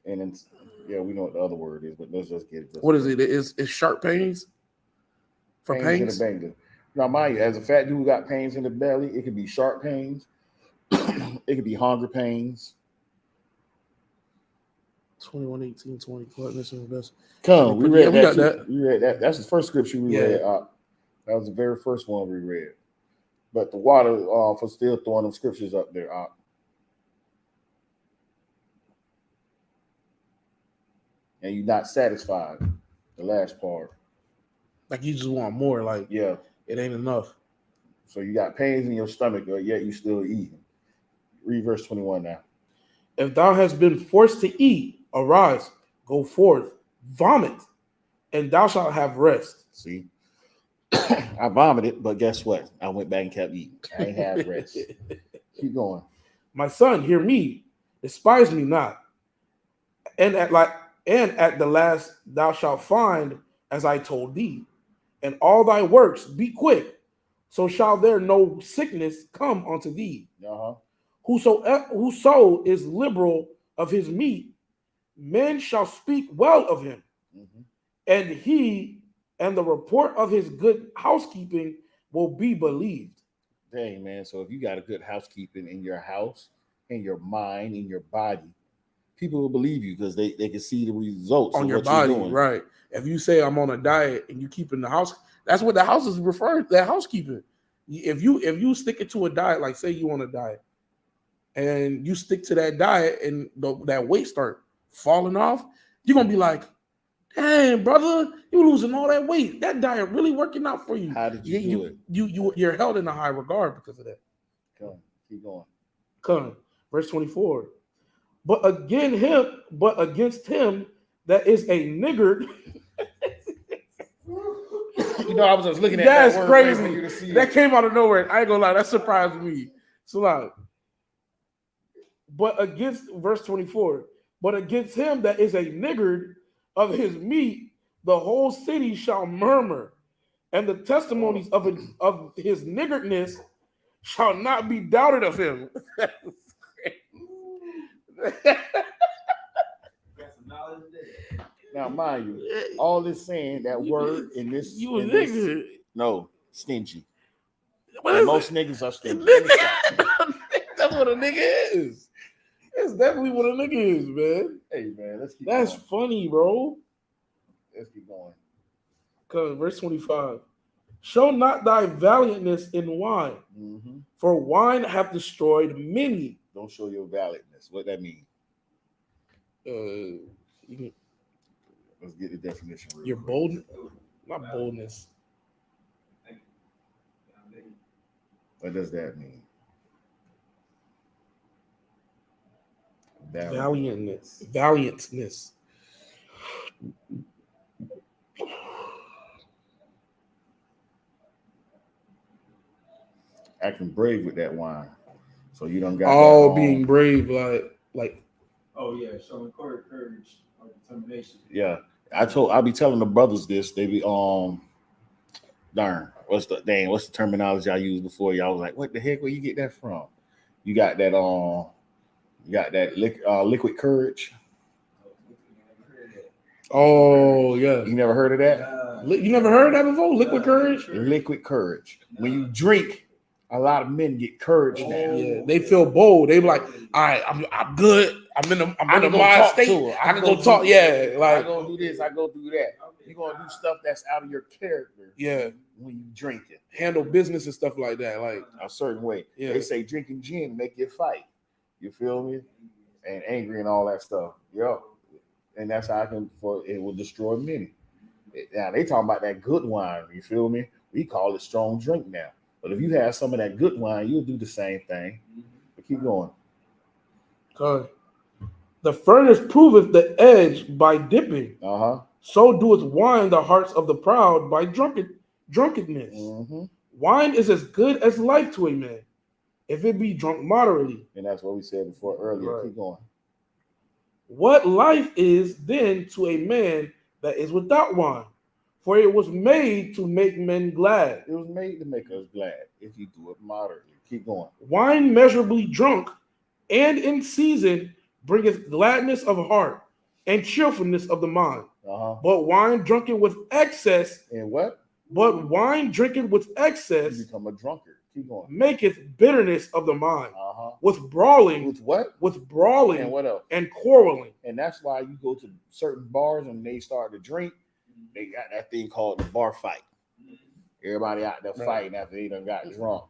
and then, we know what the other word is, but let's just get it. What is it? Is sharp pains? For pains in the belly. Now, mind you, as a fat dude who got pains in the belly, it could be sharp pains. It could be hunger pains. 21, 18, 20. Come, we read that. We read that. That's the first scripture we read. That was the very first one we read. But the water for still throwing them scriptures up there. And you're not satisfied. The last part. Like you just want more. Like it ain't enough. So you got pains in your stomach, but yet you still eating. Read verse 21 now. If thou hast been forced to eat, arise, go forth, vomit, and thou shalt have rest. See, I vomited, but guess what? I went back and kept eating. I ain't had rest. Keep going. My son, hear me, despise me not. And at the last thou shalt find as I told thee, and all thy works be quick, so shall there no sickness come unto thee. Whoso is liberal of his meat, men shall speak well of him, and he and the report of his good housekeeping will be believed. Dang, man. So if you got a good housekeeping in your house, in your mind, in your body, people will believe you because they can see the results on of your what body, you're doing. Right. If you say I'm on a diet and you keep in the house, that's what the house is referring to, that housekeeping. If you stick it to a diet, like say you on a diet and you stick to that diet and that weight start falling off, you're gonna be like, dang, brother, you losing all that weight. That diet really working out for you. How did you do it? You're held in a high regard because of that. Come, keep going. Come, verse 24. But against him that is a niggard. I was just looking at that's that word crazy. That came out of nowhere. I ain't gonna lie, that surprised me. So like, but against verse 24, but against him that is a niggard of his meat, the whole city shall murmur, and the testimonies of his niggardness shall not be doubted of him. Now, mind you, all this saying that word in this, you a nigga. No, stingy. Most niggas are stingy. That's what a nigga is. That's definitely what a nigga is, man. Hey, man, let's keep That's going. funny, bro. Let's keep going. Because verse 25. Show not thy valiantness in wine, for wine hath destroyed many. Don't show your valiantness. What that mean? Let's get the definition. Your boldness, not boldness. What does that mean? Valiantness. Acting brave with that wine. So you don't got being brave, like. Oh yeah, showing courage or determination. Yeah, I'll be telling the brothers this. They be what's the terminology I used before? Y'all was like, what the heck? Where you get that from? You got that liquid courage. Oh yeah, you never heard of that? You never heard that before? Liquid courage. Liquid courage. When you drink A lot of men get courage now. Yeah, they feel bold. They be like, all right, I'm good. I'm in the mind state. I can go talk. Yeah, like I go do this. I go do that. You're gonna do stuff that's out of your character. Yeah, when you drink it, handle business and stuff like that, like a certain way. Yeah. They say drinking gin make you fight. You feel me? And angry and all that stuff. Yo, and that's how it will destroy many. Now they talking about that good wine. You feel me? We call it strong drink now. But if you have some of that good wine, you'll do the same thing. But keep going. Good. The furnace proveth the edge by dipping. So doeth wine the hearts of the proud by drunkenness. Wine is as good as life to a man, if it be drunk moderately. And that's what we said before earlier. Right. Keep going. What life is then to a man that is without wine? For it was made to make men glad. It was made to make us glad if you do it moderately. Keep going. Wine measurably drunk and in season bringeth gladness of heart and cheerfulness of the mind. But wine drunken with excess. And what? But wine drinking with excess. You become a drunkard. Keep going. Maketh bitterness of the mind. With brawling. With what? With brawling. And what else? And quarreling. And that's why you go to certain bars and they start to drink. They got that thing called the bar fight. Everybody out there fighting after they done got drunk.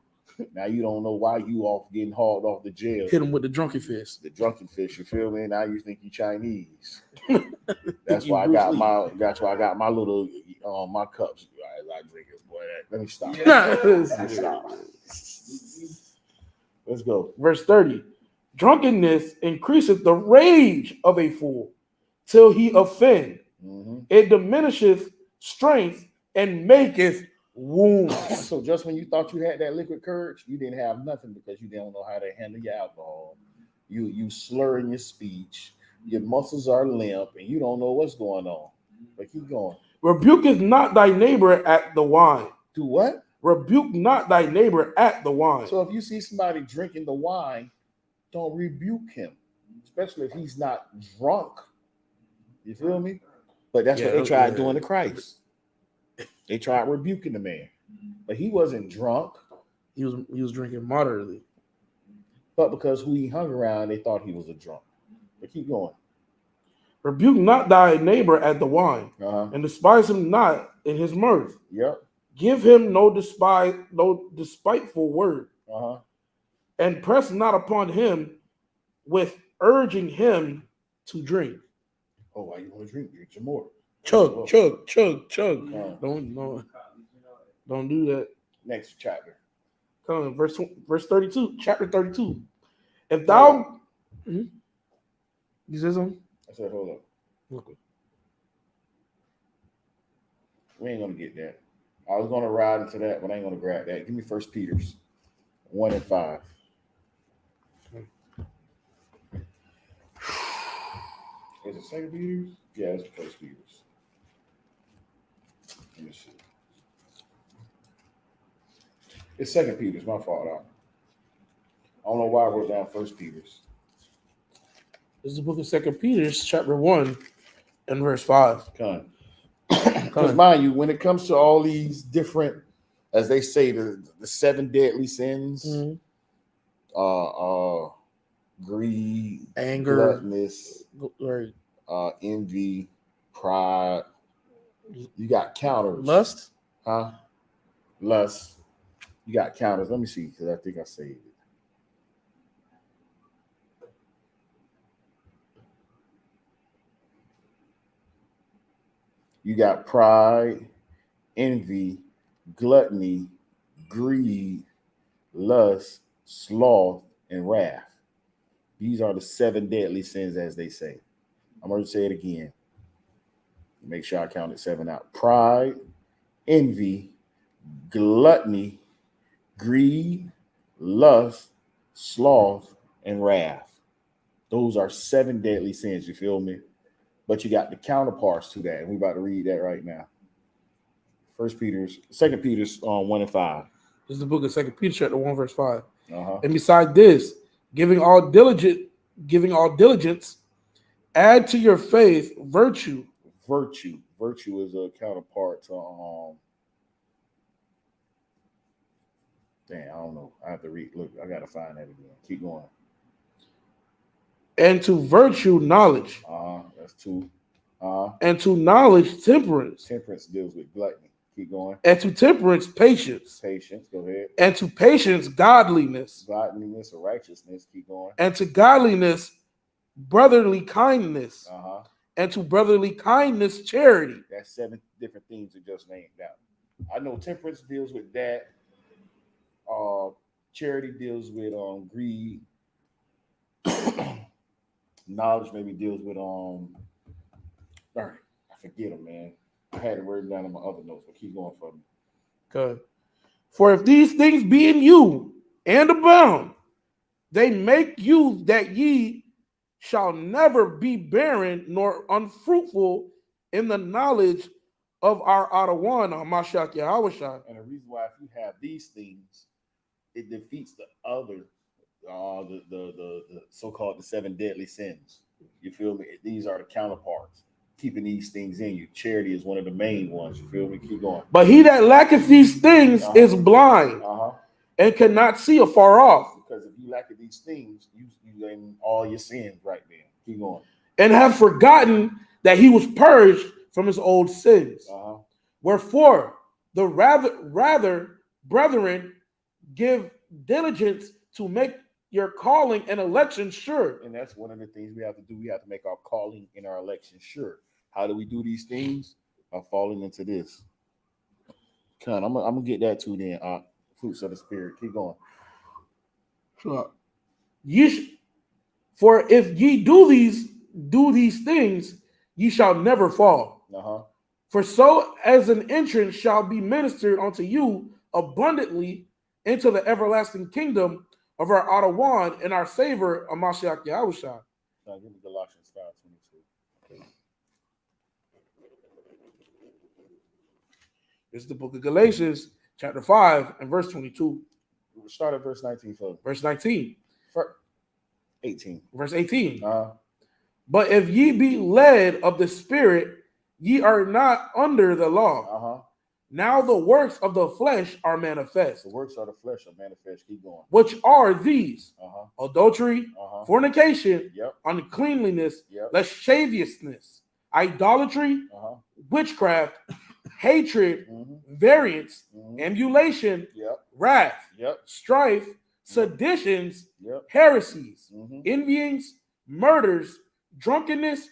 Now you don't know why you off getting hauled off the jail. Hit them with the drunken fist. The drunken fist, you feel me? Now you think you Chinese. That's why I got my little my cups. I drink it, boy. Let me stop. Let's go. Verse 30. Drunkenness increaseth the rage of a fool till he offend. It diminisheth strength and maketh wounds. So just when you thought you had that liquid courage, you didn't have nothing because you didn't know how to handle your alcohol. You slurring your speech, your muscles are limp, and you don't know what's going on. But keep going. Rebuketh not thy neighbor at the wine. Do what? Rebuke not thy neighbor at the wine. So if you see somebody drinking the wine, don't rebuke him, especially if he's not drunk. You feel me? But that's what they tried doing to Christ. They tried rebuking the man, but he wasn't drunk. He was drinking moderately. But because who he hung around, they thought he was a drunk. But keep going. Rebuke not thy neighbor at the wine, and despise him not in his mirth. Yep. Give him no despiteful word, and press not upon him with urging him to drink. Oh, why you want to drink? Drink some more. Chug. Don't do that. Next chapter. Come on, verse 32, chapter 32. If thou you said something? I said, hold up. Okay. We ain't gonna get that. I was gonna ride into that, but I ain't gonna grab that. Give me 1 Peter's 1 and 5. Is it 2 Peter's? Yeah, it's 1 Peter's. Let me see. It's 2 Peter's. My fault. I don't know why I wrote down 1 Peter's. This is the book of 2 Peter's, chapter 1 and verse 5. Because mind you, when it comes to all these different, as they say, the 7 deadly sins, greed, anger, gluttony, right, envy, pride. You got counters. Lust? Lust. You got counters. Let me see, because I think I saved it. You got pride, envy, gluttony, greed, lust, sloth, and wrath. These are the 7 deadly sins, as they say. I'm going to say it again. Make sure I counted 7 out. Pride, envy, gluttony, greed, lust, sloth, and wrath. Those are 7 deadly sins, you feel me? But you got the counterparts to that, and we're about to read that right now. 2 Peter's 1 and 5. This is the book of 2 Peter, chapter 1, verse 5. And beside this, giving all diligence, add to your faith virtue. Virtue is a counterpart to Dang, I don't know. I have to read. Look, I gotta find that again. Keep going. And to virtue, knowledge. That's 2. And to knowledge, temperance. Temperance deals with gluttony. Keep going. And to temperance, patience. Patience. Go ahead. And to patience, godliness. Godliness or righteousness. Keep going. And to godliness, brotherly kindness. And to brotherly kindness, charity. That's 7 different things that just named down. I know temperance deals with that. Charity deals with greed. Knowledge maybe deals with darn, I forget them, man. I had it written down in my other notes, but keep going for me. Good. For if these things be in you and abound, they make you that ye shall never be barren nor unfruitful in the knowledge of our Adawan, Mashiach Yahushua. And the reason why, if you have these things, it defeats the other, the so-called the 7 deadly sins. You feel me? These are the counterparts. Keeping these things in you. Charity is one of the main ones. You feel me? Keep going. But he that lacketh these things is blind and cannot see afar off. Because if you lack these things, you in all your sins right there. Keep going. And have forgotten that he was purged from his old sins. Wherefore, the rather, brethren, give diligence to make your calling and election sure. And that's one of the things we have to do. We have to make our calling and our election sure. How do we do these things? By falling into this. I'm gonna get that too then. Fruits of the Spirit. Keep going. Sure. For if ye do these things, ye shall never fall. For so as an entrance shall be ministered unto you abundantly into the everlasting kingdom of our Adawan and our Savior, Mashiach Yahushua. Now give me Galatians 5:22. This is the book of Galatians, chapter 5, and verse 22. We'll start at verse 19 first. Verse 19. 18. Verse 18. But if ye be led of the Spirit, ye are not under the law. Now the works of the flesh are manifest. The works of the flesh are manifest. Keep going. Which are these: adultery, fornication, uncleanliness, lasciviousness, idolatry, witchcraft, hatred, variance, emulation, wrath, strife, seditions, heresies, envyings, murders, drunkenness.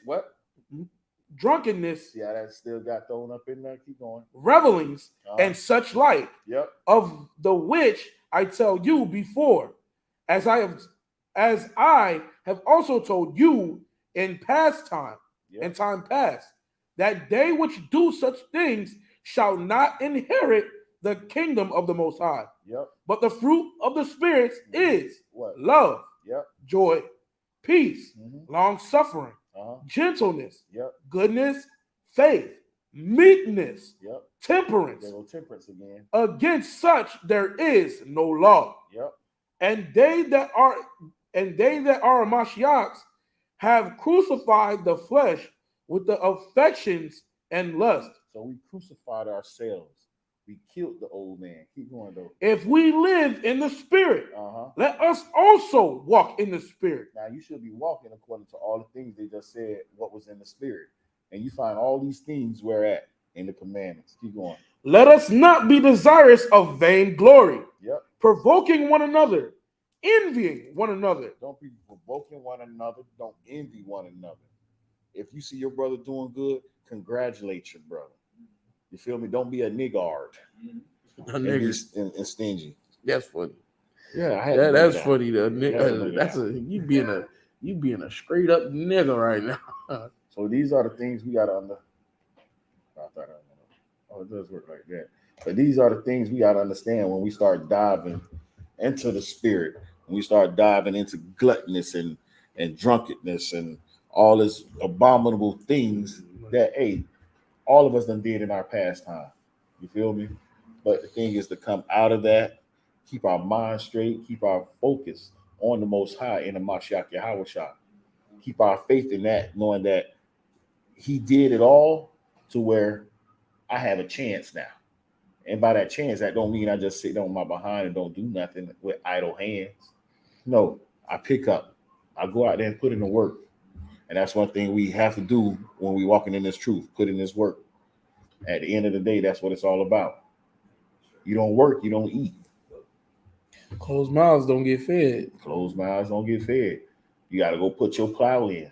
Drunkenness. Yeah, that still got thrown up in there. Keep going. Revelings and such like. Of the which I tell you before, as I have also told you in past time, in time past, that they which do such things shall not inherit the kingdom of the Most High. But the fruit of the Spirit is love, joy, peace, long suffering, gentleness, goodness, faith, meekness, temperance. Temperance again. Against such there is no law. And they that are Mashiachs have crucified the flesh with the affections and lust. So we crucified ourselves. We killed the old man. Keep going though. If we live in the Spirit, let us also walk in the Spirit. Now you should be walking according to all the things they just said, what was in the Spirit. And you find all these things where at in the commandments. Keep going. Let us not be desirous of vain glory, provoking one another, envying one another. Don't be provoking one another. Don't envy one another. If you see your brother doing good, congratulate your brother. You feel me? Don't be a niggard and stingy. That's funny. Yeah, that's funny. You being a straight up nigga right now. So these are the things we got to it does work like that. But these are the things we got to understand when we start diving into the Spirit, when we start diving into gluttonous and drunkenness and all this abominable things that all of us done did in our past time. You feel me? But the thing is to come out of that, keep our mind straight, keep our focus on the Most High in the Mashiach Yahushua. Keep our faith in that, knowing that He did it all to where I have a chance now. And by that chance, that don't mean I just sit on my behind and don't do nothing with idle hands. No, I pick up. I go out there and put in the work. And that's one thing we have to do when we walking in this truth, put in this work. At the end of the day, that's what it's all about. You don't work, you don't eat. Closed mouths don't get fed. Closed mouths don't get fed. You got to go put your plow in.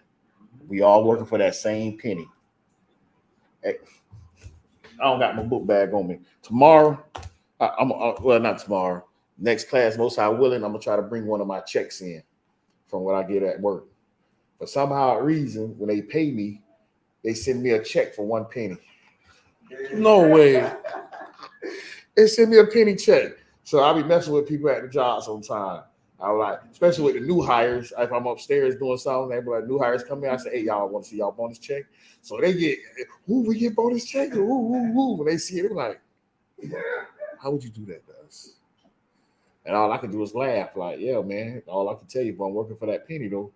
We all working for that same penny. Hey, I don't got my book bag on me. Tomorrow, well, not tomorrow. Next class, most high willing, I'm going to try to bring one of my checks in from what I get at work. But somehow, reason, when they pay me, they send me a check for 1 penny. No way. They send me a penny check. So I'll be messing with people at the job sometimes. I like, especially with the new hires. If I'm upstairs doing something, they be like, new hires come in. I say, hey, y'all want to see y'all bonus check? So they get, we get bonus check. When they see it, they're like, how would you do that to us? And all I can do is laugh. Like, yeah, man. All I can tell you, but I'm working for that penny, though.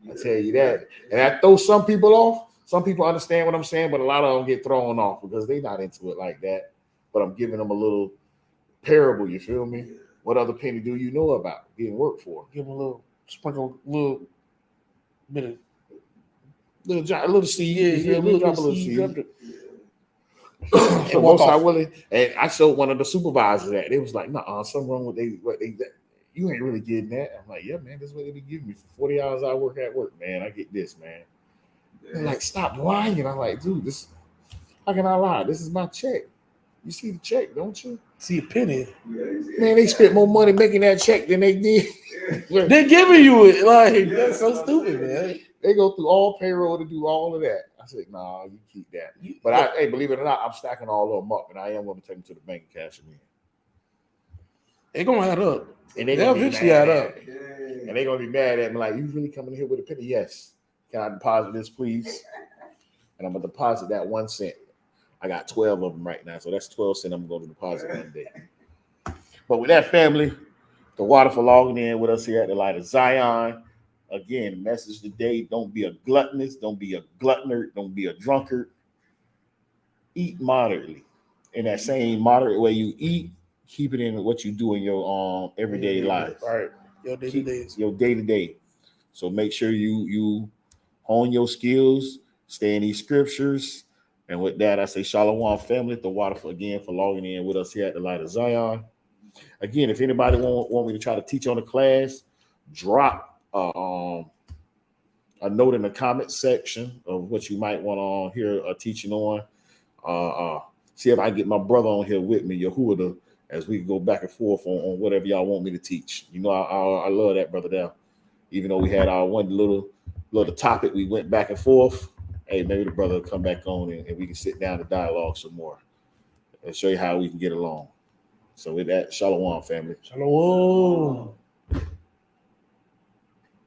I tell you that. And I throw some people off. Some people understand what I'm saying, but a lot of them get thrown off because they're not into it like that. But I'm giving them a little parable, you feel me? What other penny do you know about getting work for? Give them a little sprinkle, little bit of little seed. Yeah, you feel me? Drop a little seed. So walk most I off. willing, and I showed one of the supervisors that. They was like, nah, something wrong with what they you ain't really getting that. I'm like, yeah, man, this is what they be giving me for 40 hours I work at work, man. I get this, man. They're like, stop lying. I'm like, dude, this how can I lie? This is my check. You see the check, don't you? See a penny. Man, they spent more money making that check than they did. They're giving you it. Like, that's so stupid, man. They go through all payroll to do all of that. I said, nah, you keep that. But hey, believe it or not, I'm stacking all of them up, and I am going to take them to the bank and cash them in. They're going to add up. And they'll eventually add up. And they're going to be mad at me like, you really coming here with a penny? Yes. Can I deposit this, please? And I'm going to deposit that 1 cent. I got 12 of them right now, so that's 12 cents I'm going to deposit one day. But with that, family, the water for logging in with us here at the Light of Zion. Again, message today, don't be a gluttonous, don't be a gluttoner, don't be a drunkard. Eat moderately. In that same moderate way you eat, keep it in what you do in your everyday life. All right. Your day-to-day. Your day-to-day. So make sure you hone your skills, stay in these scriptures. And with that, I say Shalom, family. The water for logging in with us here at the Light of Zion. Again, if anybody want me to try to teach on the class, drop a note in the comment section of what you might want to hear a teaching on. See if I get my brother on here with me, Yehuda, as we go back and forth on whatever y'all want me to teach. You know, I love that brother there. Even though we had our one little topic, we went back and forth. Hey, maybe the brother will come back on and we can sit down and dialogue some more and show you how we can get along. So with that, Shalom, family. Shalom.